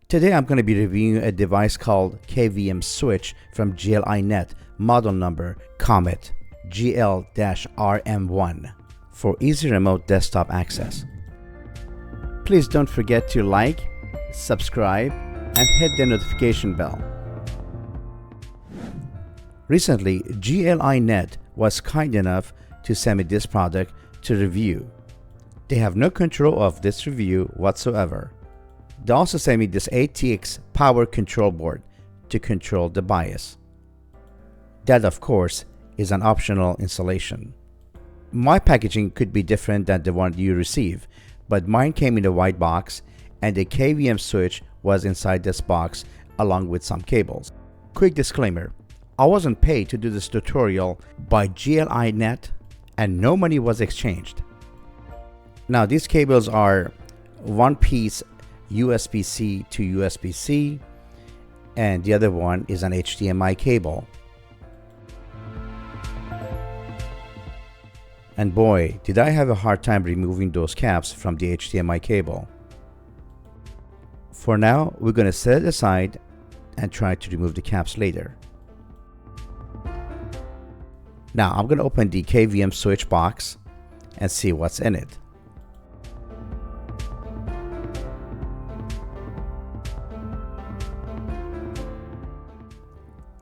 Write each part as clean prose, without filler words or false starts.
Today I'm going to be reviewing a device called KVM Switch from GL.iNet, model number COMET GL-RM1 for easy remote desktop access. Please don't forget to like, subscribe, and hit the notification bell. Recently, GL.iNet was kind enough to send me this product to review. They have no control of this review whatsoever. They also sent me this ATX power control board to control the bias. That, of course, is an optional installation. My packaging could be different than the one you receive, but mine came in a white box and the KVM switch was inside this box along with some cables. Quick disclaimer, I wasn't paid to do this tutorial by GL.iNet and no money was exchanged. Now these cables are one piece USB-C to USB-C and the other one is an HDMI cable. And boy, did I have a hard time removing those caps from the HDMI cable. For now, we're going to set it aside and try to remove the caps later. Now I'm going to open the KVM switch box and see what's in it.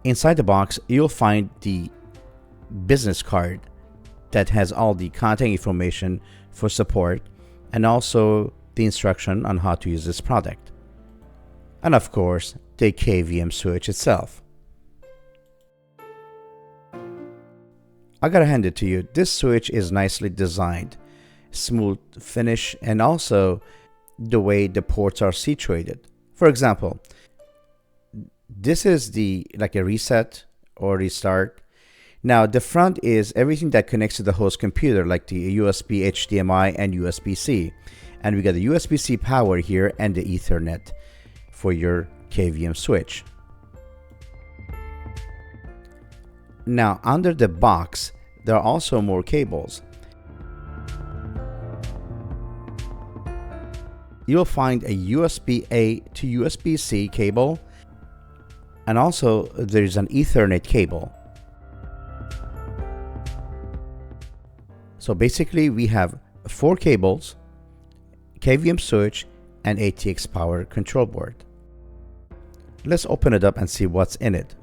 Inside the box, you'll find the business card that has all the contact information for support and also the instruction on how to use this product. And of course, the KVM switch itself. I gotta hand it to you, this switch is nicely designed, smooth finish, and also the way the ports are situated. For example, this is like a reset or restart. Now the front is everything that connects to the host computer, like the USB, HDMI, and USB-C. And we got the USB-C power here and the Ethernet for your KVM switch. Now under the box, there are also more cables. You'll find a USB-A to USB-C cable, and also there's an Ethernet cable. So basically we have 4 cables, KVM switch, and ATX power control board. Let's open it up and see what's in it.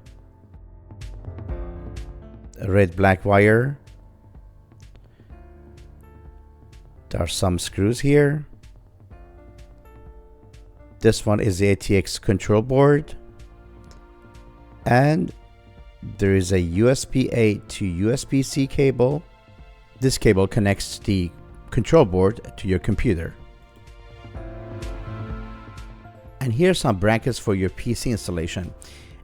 A red black wire. There are some screws here. This one is the ATX control board. And there is a USB-A to USB-C cable. This cable connects the control board to your computer. And here's some brackets for your PC installation.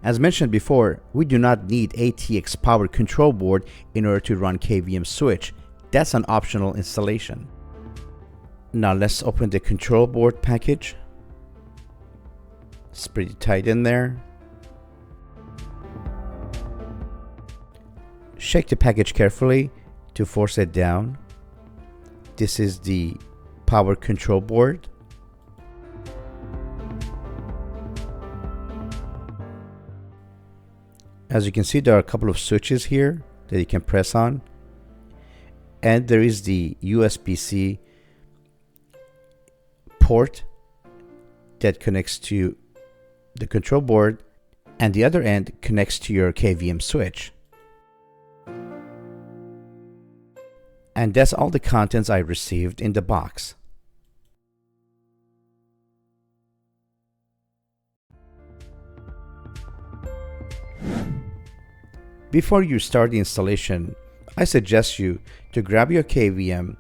As mentioned before, we do not need ATX power control board in order to run KVM switch. That's an optional installation. Now let's open the control board package. It's pretty tight in there. Shake the package carefully to force it down. This is the power control board. As you can see, there are a couple of switches here that you can press on. And there is the USB-C port that connects to the control board, and the other end connects to your KVM switch. And that's all the contents I received in the box. Before you start the installation, I suggest you to grab your KVM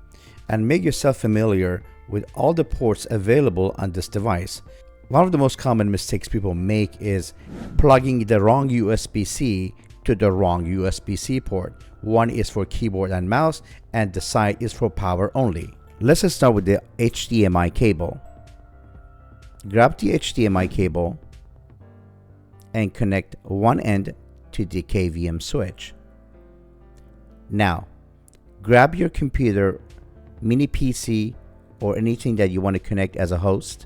and make yourself familiar with all the ports available on this device. One of the most common mistakes people make is plugging the wrong USB-C to the wrong USB-C port. One is for keyboard and mouse, and the side is for power only. Let's start with the HDMI cable. Grab the HDMI cable and connect one end to the KVM switch. Now, grab your computer, mini PC, or anything that you want to connect as a host.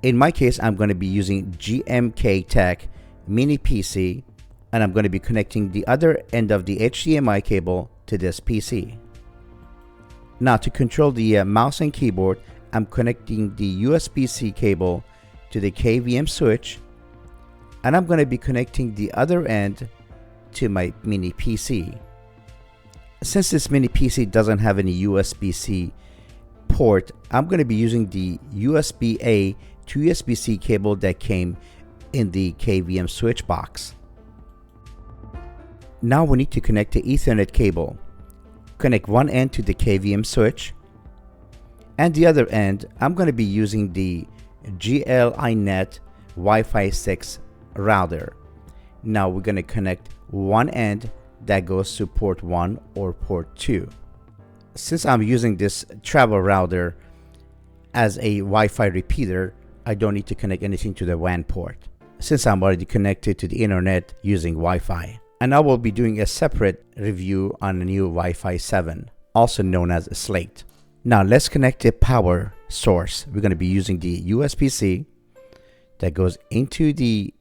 In my case, I'm going to be using GMK Tech Mini PC, and I'm going to be connecting the other end of the HDMI cable to this PC. Now to control the mouse and keyboard, I'm connecting the USB-C cable to the KVM switch, and I'm going to be connecting the other end to my mini PC. Since this mini PC doesn't have any USB-C port, I'm going to be using the USB-A to USB-C cable that came in the KVM switch box. Now we need to connect the Ethernet cable. Connect one end to the KVM switch, and the other end I'm going to be using the GL.iNet Wi-Fi 6 router. Now we're going to connect one end that goes to port 1 or port 2. Since I'm using this travel router as a Wi-Fi repeater, I don't need to connect anything to the WAN port, since I'm already connected to the internet using Wi-Fi. And I will be doing a separate review on the new Wi-Fi 7, also known as Slate. Now let's connect a power source. We're going to be using the USB-C that goes into the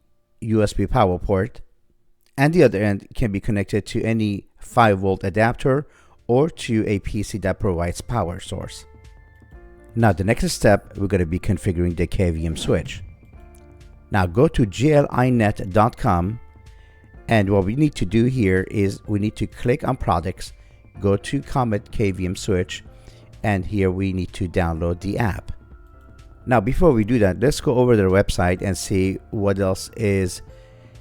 USB power port, and the other end can be connected to any 5-volt adapter or to a PC that provides power source. Now the next step, we're going to be configuring the KVM switch. Now go to GL.iNet.com, and what we need to do here is we need to click on products, go to Comet KVM switch, and here we need to download the app. Now before we do that, let's go over their website and see what else is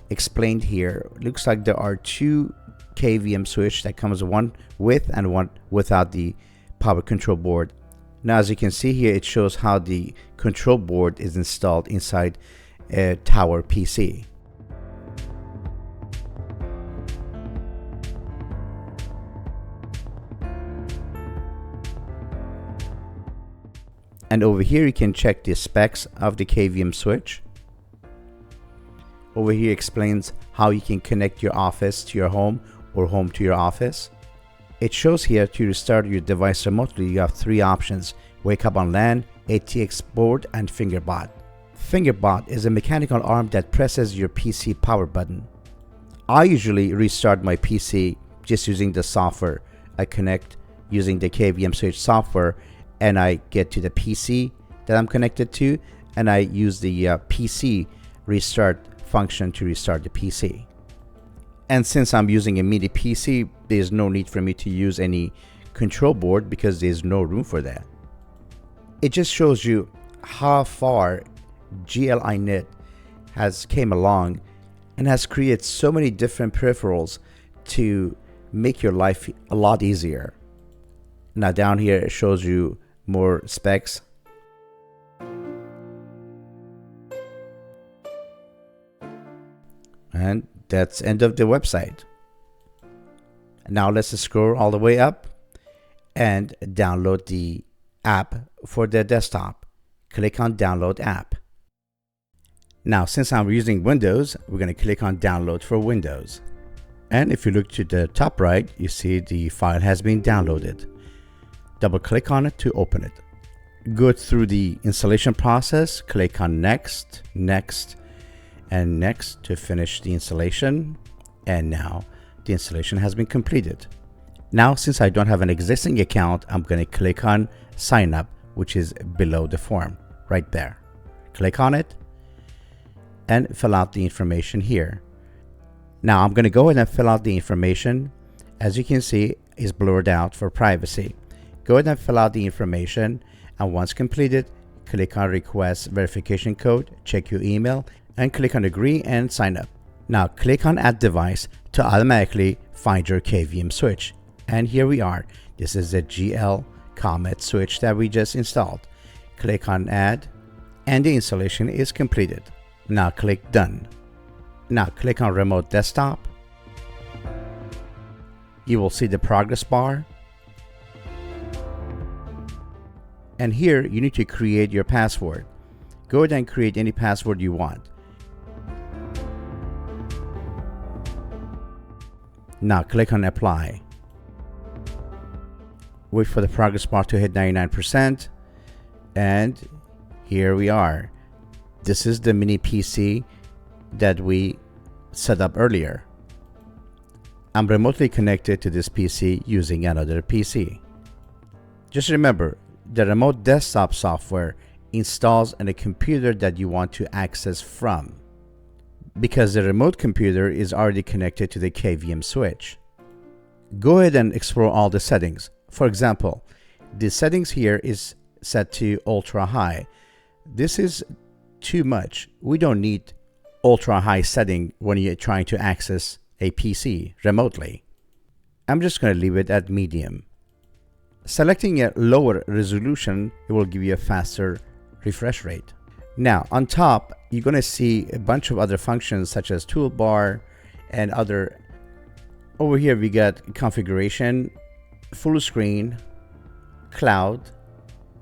explained here. Looks like there are two KVM switch that comes one with and one without the power control board. Now as you can see here, it shows how the control board is installed inside a tower PC. And over here you can check the specs of the KVM switch. Over here explains how you can connect your office to your home or home to your office. It shows here to restart your device remotely, you have three options: wake up on LAN, ATX board, and fingerbot. Fingerbot is a mechanical arm that presses your PC power button. I usually restart my PC just using the software. I connect using the KVM switch software, and I get to the PC that I'm connected to, and I use the PC restart function to restart the PC. And since I'm using a mini PC, there's no need for me to use any control board because there's no room for that. It just shows you how far GL.iNet has came along and has created so many different peripherals to make your life a lot easier. Now down here it shows you more specs. And that's end of the website. Now let's scroll all the way up and download the app for the desktop. Click on download app. Now since I'm using Windows, we're going to click on download for Windows. And if you look to the top right, you see the file has been downloaded. Double click on it to open it. Go through the installation process, click on next, next, and next to finish the installation. And now the installation has been completed. Now since I don't have an existing account, I'm going to click on sign up, which is below the form right there. Click on it and fill out the information here. Now I'm going to go ahead and fill out the information. As you can see, it's blurred out for privacy. Go ahead and fill out the information, and once completed, click on request verification code, check your email, and click on agree and sign up. Now click on add device to automatically find your KVM switch. And here we are. This is the GL.COMET switch that we just installed. Click on add, and the installation is completed. Now click done. Now click on remote desktop. You will see the progress bar. And here you need to create your password. Go ahead and create any password you want. Now click on apply. Wait for the progress bar to hit 99%. And here we are. This is the mini PC that we set up earlier. I'm remotely connected to this PC using another PC. Just remember, the remote desktop software installs on a computer that you want to access from, because the remote computer is already connected to the KVM switch. Go ahead and explore all the settings. For example, the settings here is set to ultra high. This is too much. We don't need ultra high setting when you're trying to access a PC remotely. I'm just going to leave it at medium. Selecting a lower resolution, it will give you a faster refresh rate. Now on top, you're going to see a bunch of other functions such as toolbar and other. Over here we got configuration, full screen, cloud,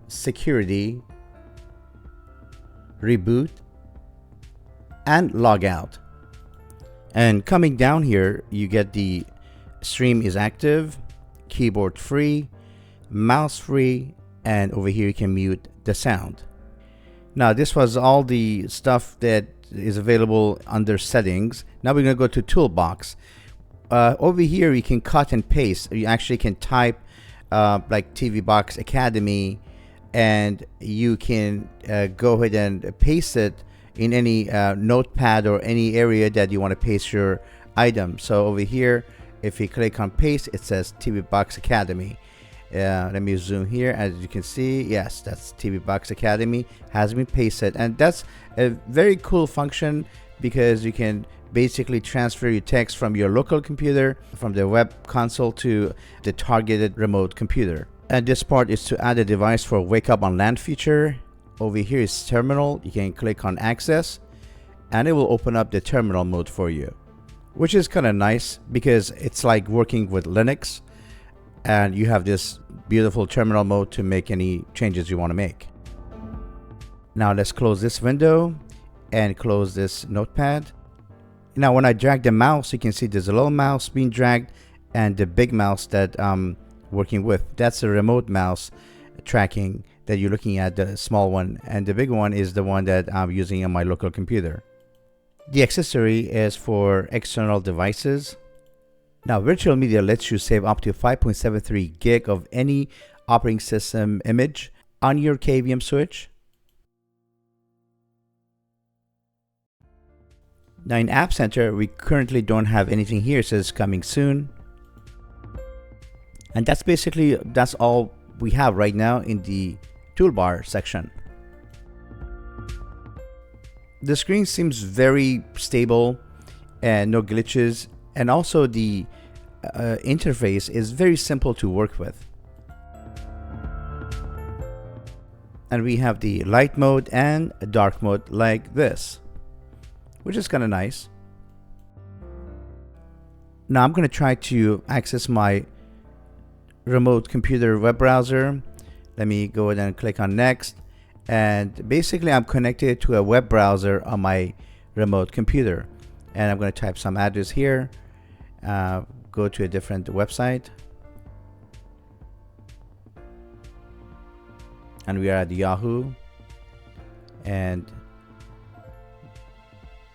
security, reboot, and logout. And coming down here, you get the stream is active, keyboard free, mouse free, and over here you can mute the sound. Now this was all the stuff that is available under settings. Now we're going to go to toolbox. Over here you can cut and paste. You actually can type like TV Box Academy, and you can go ahead and paste it in any notepad or any area that you want to paste your item. So over here, if you click on paste, it says TV Box Academy. Let me zoom here. As you can see, yes, that's TV Box Academy has been pasted, and that's a very cool function because you can basically transfer your text from your local computer, from the web console, to the targeted remote computer. And this part is to add a device for wake up on LAN feature. Over here is terminal. You can click on access and it will open up the terminal mode for you, which is kind of nice because it's like working with Linux, and you have this beautiful terminal mode to make any changes you want to make. Now let's close this window and close this notepad. Now when I drag the mouse, you can see there's a little mouse being dragged and the big mouse that I'm working with. That's the remote mouse tracking that you're looking at, the small one, and the big one is the one that I'm using on my local computer. The accessory is for external devices. Now virtual media lets you save up to 5.73 gig of any operating system image on your KVM switch. Now in App Center, we currently don't have anything here. It says coming soon. And that's all we have right now in the toolbar section. The screen seems very stable and no glitches, and also the interface is very simple to work with. And we have the light mode and dark mode like this, which is kind of nice. Now I'm going to try to access my remote computer web browser. Let me go ahead and click on next, and basically I'm connected to a web browser on my remote computer, and I'm going to type some address here, go to a different website, and we are at Yahoo. And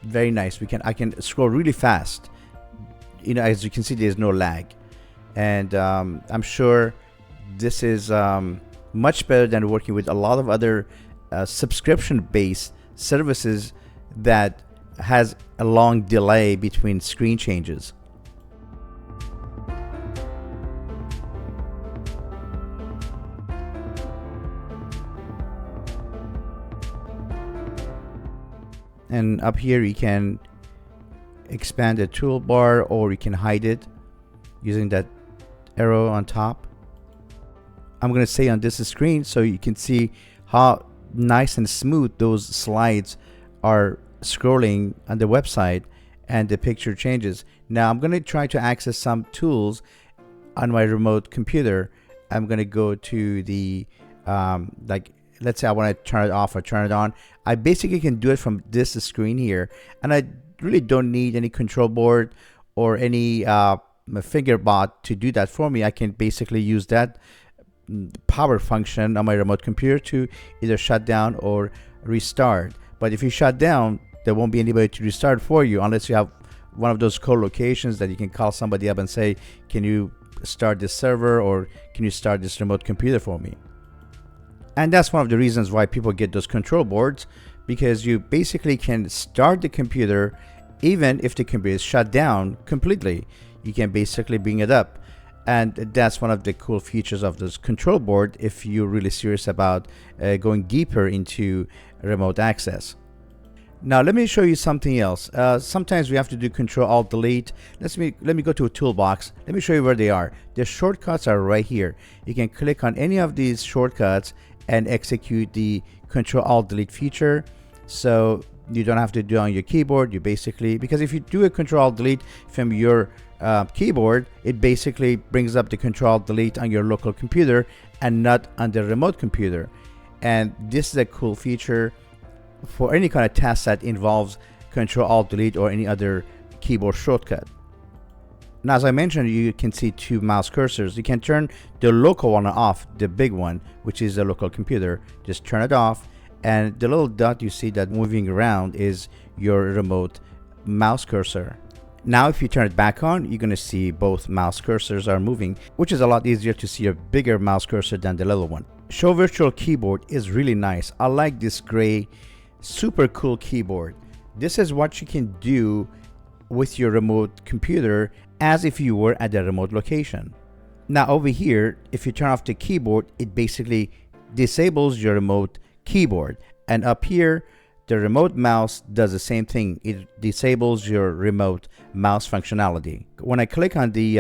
very nice, I can scroll really fast. You know, as you can see, there's no lag, and I'm sure this is much better than working with a lot of other subscription-based services that has a long delay between screen changes. And up here you can expand the toolbar, or you can hide it using that arrow on top. I'm going to say on this screen so you can see how nice and smooth those slides are scrolling on the website, and the picture changes. Now I'm going to try to access some tools on my remote computer. I'm going to go to the like, let's say I want to turn it off or turn it on. I basically can do it from this screen here, and I really don't need any control board or any finger bot to do that for me. I can basically use that power function on my remote computer to either shut down or restart. But if you shut down, there won't be anybody to restart for you unless you have one of those co-locations that you can call somebody up and say, can you start this server, or can you start this remote computer for me? And that's one of the reasons why people get those control boards, because you basically can start the computer even if the computer is shut down completely. You can basically bring it up, and that's one of the cool features of this control board if you're really serious about going deeper into remote access. Now let me show you something else. Sometimes we have to do Control-Alt-Delete. Let me go to a toolbox. Let me show you where they are. The shortcuts are right here. You can click on any of these shortcuts and execute the Control-Alt-Delete feature. So you don't have to do it on your keyboard. You basically, because if you do a Control-Alt-Delete from your keyboard, it basically brings up the Control-Delete on your local computer and not on the remote computer. And this is a cool feature for any kind of task that involves Control-Alt-Delete or any other keyboard shortcut. Now, as I mentioned, you can see two mouse cursors. You can turn the local one off, the big one, which is the local computer. Just turn it off, and the little dot you see that moving around is your remote mouse cursor. Now, if you turn it back on, you're going to see both mouse cursors are moving, which is a lot easier to see a bigger mouse cursor than the little one. Show Virtual Keyboard is really nice. I like this gray, super cool keyboard. This is what you can do with your remote computer as if you were at a remote location. Now over here, if you turn off the keyboard, it basically disables your remote keyboard, and up here the remote mouse does the same thing. It disables your remote mouse functionality. When I click on the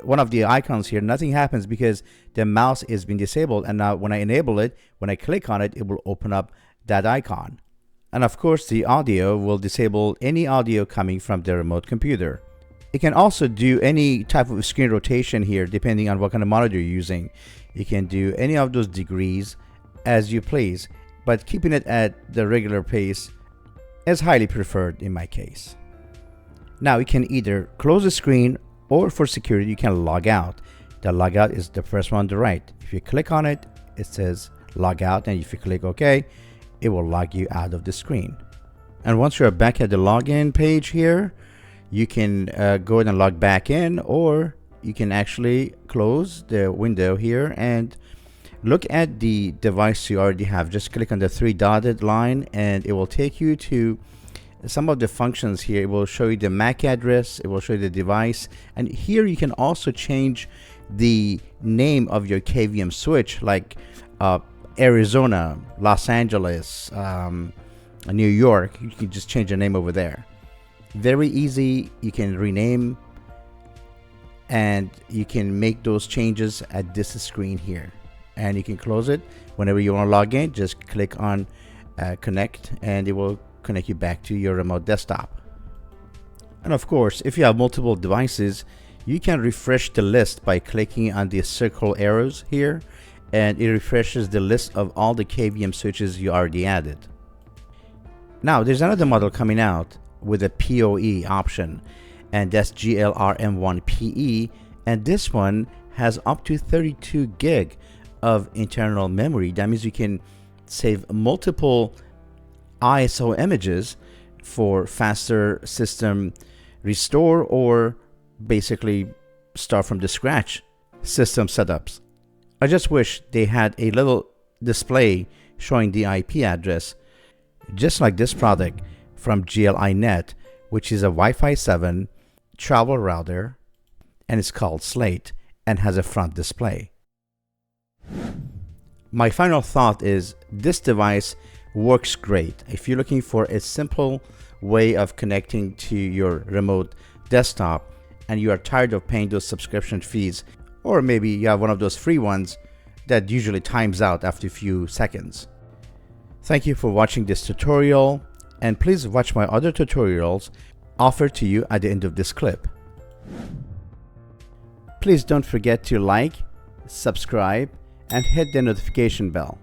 one of the icons here, nothing happens because the mouse is being disabled, and now when I enable it, when I click on it, it will open up that icon. And of course, the audio will disable any audio coming from the remote computer. It can also do any type of screen rotation here, depending on what kind of monitor you're using. You can do any of those degrees as you please, but keeping it at the regular pace is highly preferred in my case. Now you can either close the screen, or for security, you can log out. The logout is the first one on the right. If you click on it, it says log out, and if you click OK, it will log you out of the screen. And once you're back at the login page here, you can go ahead and log back in, or you can actually close the window here and look at the device you already have. Just click on the three dotted line and it will take you to some of the functions here. It will show you the MAC address, it will show you the device, and here you can also change the name of your KVM switch, like Arizona, Los Angeles, New York. You can just change the name over there. Very easy. You can rename, and you can make those changes at this screen here, and you can close it whenever you want to log in. Just click on connect, and it will connect you back to your remote desktop. And of course, if you have multiple devices, you can refresh the list by clicking on the circle arrows here, and it refreshes the list of all the KVM switches you already added. Now there's another model coming out with a PoE option, and that's GL-RM1 PE, and this one has up to 32 gig of internal memory. That means you can save multiple ISO images for faster system restore, or basically start from the scratch system setups. I just wish they had a little display showing the IP address, just like this product from GL.iNet, which is a Wi-Fi 7 travel router, and it's called Slate and has a front display. My final thought is this device works great. If you're looking for a simple way of connecting to your remote desktop and you are tired of paying those subscription fees, or maybe you have one of those free ones that usually times out after a few seconds. Thank you for watching this tutorial, and please watch my other tutorials offered to you at the end of this clip. Please don't forget to like, subscribe, and hit the notification bell.